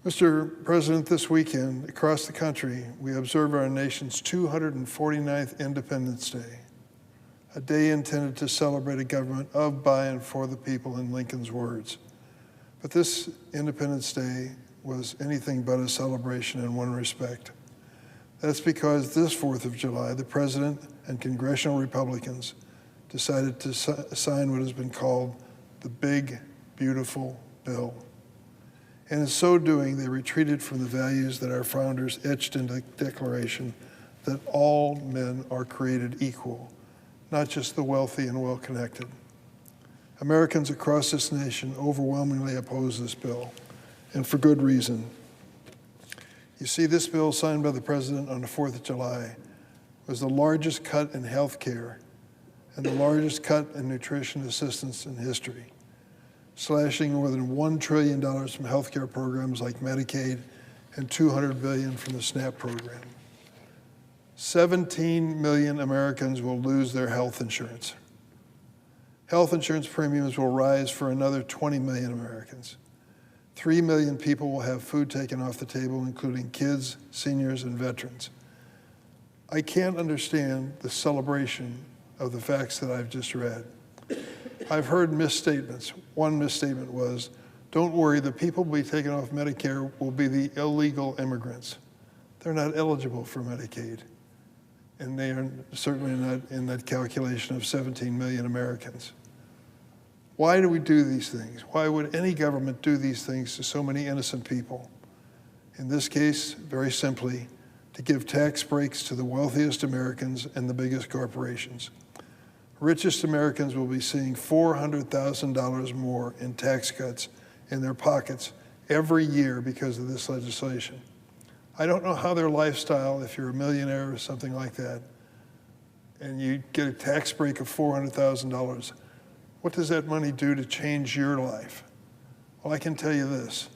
Mr. President, this weekend, across the country, we observe our nation's 249th Independence Day, a day intended to celebrate a government of, by, and for the people, in Lincoln's words. But this Independence Day was anything but a celebration in one respect. That's because this 4th of July, the President and congressional Republicans decided to sign what has been called the Big, Beautiful Bill. And in so doing, they retreated from the values that our founders etched into the Declaration that all men are created equal, not just the wealthy and well-connected. Americans across this nation overwhelmingly oppose this bill, and for good reason. You see, this bill signed by the President on the 4th of July was the largest cut in health care and the largest cut in nutrition assistance in history, slashing more than $1 trillion from healthcare programs like Medicaid and $200 billion from the SNAP program. 17 million Americans will lose their health insurance. Health insurance premiums will rise for another 20 million Americans. 3 million people will have food taken off the table, including kids, seniors, and veterans. I can't understand the celebration of the facts that I've just read. I've heard misstatements. One misstatement was, don't worry, the people will be taken off Medicare will be the illegal immigrants. They're not eligible for Medicaid. And they are certainly not in that calculation of 17 million Americans. Why do we do these things? Why would any government do these things to so many innocent people? In this case, very simply, to give tax breaks to the wealthiest Americans and the biggest corporations. Richest Americans will be seeing $400,000 more in tax cuts in their pockets every year because of this legislation. I don't know how their lifestyle, if you're a millionaire or something like that, and you get a tax break of $400,000, what does that money do to change your life? Well, I can tell you this.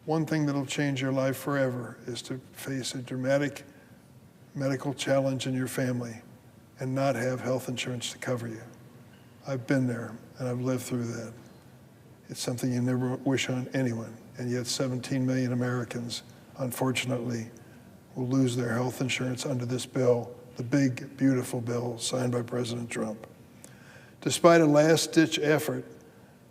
One thing that'll change your life forever is to face a dramatic medical challenge in your family and not have health insurance to cover you. I've been there, and I've lived through that. It's something you never wish on anyone, and yet 17 million Americans, unfortunately, will lose their health insurance under this bill, the big, beautiful bill signed by President Trump. Despite a last-ditch effort,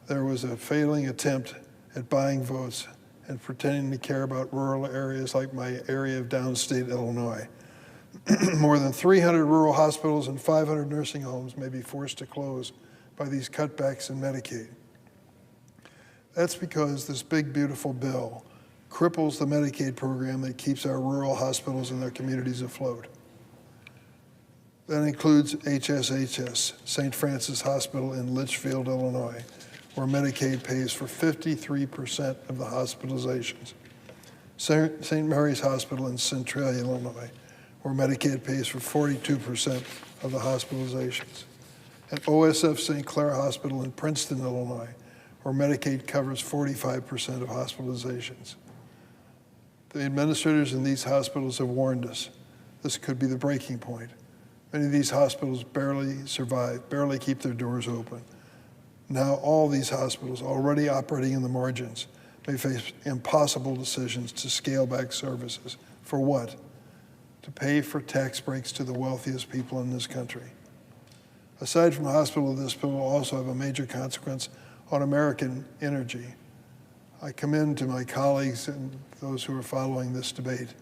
there was a failing attempt at buying votes and pretending to care about rural areas like my area of downstate Illinois. More than 300 rural hospitals and 500 nursing homes may be forced to close by these cutbacks in Medicaid. That's because this big, beautiful bill cripples the Medicaid program that keeps our rural hospitals and their communities afloat. That includes HSHS, St. Francis Hospital in Litchfield, Illinois, where Medicaid pays for 53% of the hospitalizations. St. Mary's Hospital in Centralia, Illinois, where Medicaid pays for 42% of the hospitalizations. And OSF St. Clair Hospital in Princeton, Illinois, where Medicaid covers 45% of hospitalizations. The administrators in these hospitals have warned us this could be the breaking point. Many of these hospitals barely survive, barely keep their doors open. Now all these hospitals, already operating in the margins, may face impossible decisions to scale back services. For what? To pay for tax breaks to the wealthiest people in this country. Aside from the hospital, this bill will also have a major consequence on American energy. I commend to my colleagues and those who are following this debate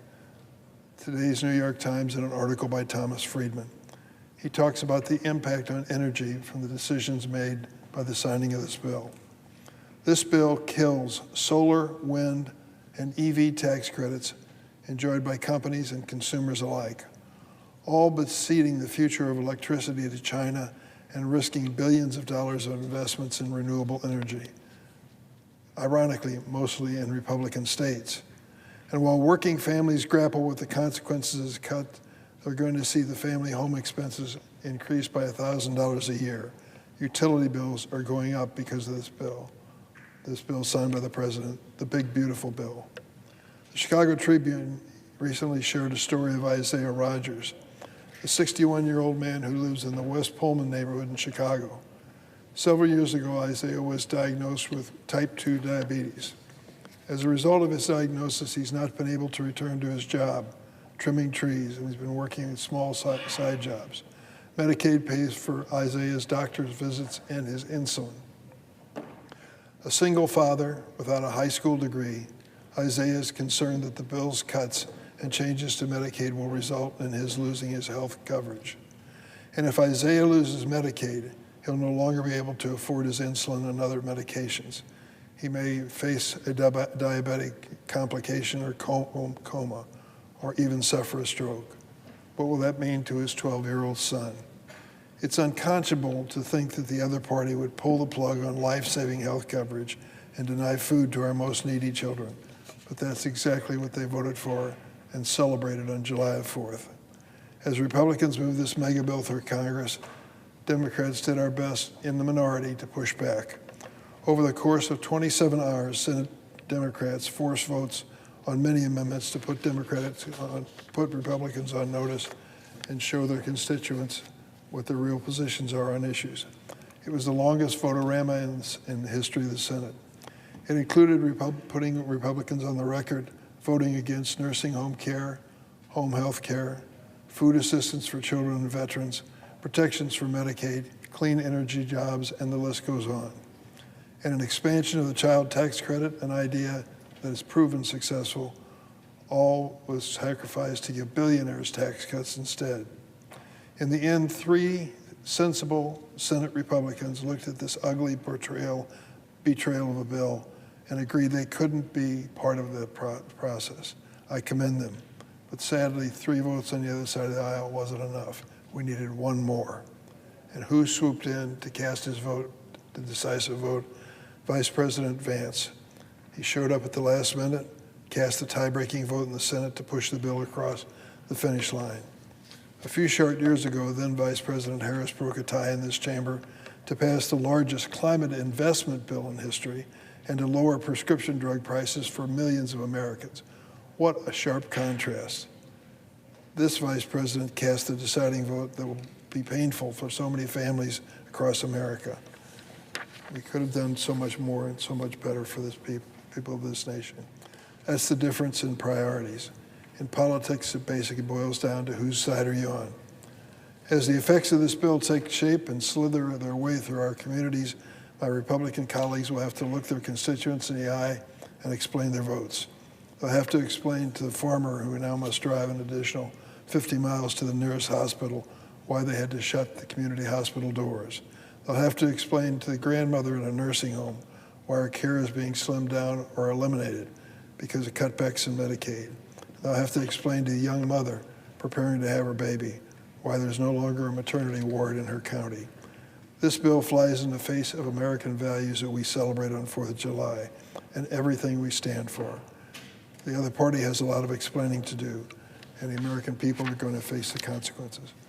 today's New York Times and an article by Thomas Friedman. He talks about the impact on energy from the decisions made by the signing of this bill. This bill kills solar, wind, and EV tax credits enjoyed by companies and consumers alike, all but ceding the future of electricity to China and risking billions of dollars of investments in renewable energy, ironically, mostly in Republican states. And while working families grapple with the consequences of this cut, they're going to see the family home expenses increase by $1,000 a year. Utility bills are going up because of this bill signed by the President, the big, beautiful bill. The Chicago Tribune recently shared a story of Isaiah Rogers, a 61-year-old man who lives in the West Pullman neighborhood in Chicago. Several years ago, Isaiah was diagnosed with type 2 diabetes. As a result of his diagnosis, he's not been able to return to his job, trimming trees, and he's been working in small side jobs. Medicaid pays for Isaiah's doctor's visits and his insulin. A single father without a high school degree, Isaiah is concerned that the bill's cuts and changes to Medicaid will result in his losing his health coverage. And if Isaiah loses Medicaid, he'll no longer be able to afford his insulin and other medications. He may face a diabetic complication or coma, or even suffer a stroke. What will that mean to his 12-year-old son? It's unconscionable to think that the other party would pull the plug on life-saving health coverage and deny food to our most needy children. But that's exactly what they voted for and celebrated on July 4th. As Republicans moved this mega bill through Congress, Democrats did our best in the minority to push back. Over the course of 27 hours, Senate Democrats forced votes on many amendments to put Republicans on notice and show their constituents what their real positions are on issues. It was the longest votorama in the history of the Senate. It included putting Republicans on the record voting against nursing home care, home health care, food assistance for children and veterans, protections for Medicaid, clean energy jobs, and the list goes on. And an expansion of the child tax credit, an idea that has proven successful, all was sacrificed to give billionaires tax cuts instead. In the end, 3 sensible Senate Republicans looked at this ugly betrayal of a bill and agreed they couldn't be part of the process. I commend them. But sadly, 3 votes on the other side of the aisle wasn't enough. We needed 1 more. And who swooped in to cast his vote, the decisive vote? Vice President Vance. He showed up at the last minute, cast a tie-breaking vote in the Senate to push the bill across the finish line. A few short years ago, then Vice President Harris broke a tie in this chamber to pass the largest climate investment bill in history and to lower prescription drug prices for millions of Americans. What a sharp contrast. This vice president cast the deciding vote that will be painful for so many families across America. We could have done so much more and so much better for this people of this nation. That's the difference in priorities. In politics, it basically boils down to whose side are you on. As the effects of this bill take shape and slither their way through our communities, my Republican colleagues will have to look their constituents in the eye and explain their votes. They'll have to explain to the farmer who now must drive an additional 50 miles to the nearest hospital why they had to shut the community hospital doors. They'll have to explain to the grandmother in a nursing home why her care is being slimmed down or eliminated because of cutbacks in Medicaid. They'll have to explain to the young mother preparing to have her baby why there's no longer a maternity ward in her county. This bill flies in the face of American values that we celebrate on 4th of July and everything we stand for. The other party has a lot of explaining to do, and the American people are going to face the consequences.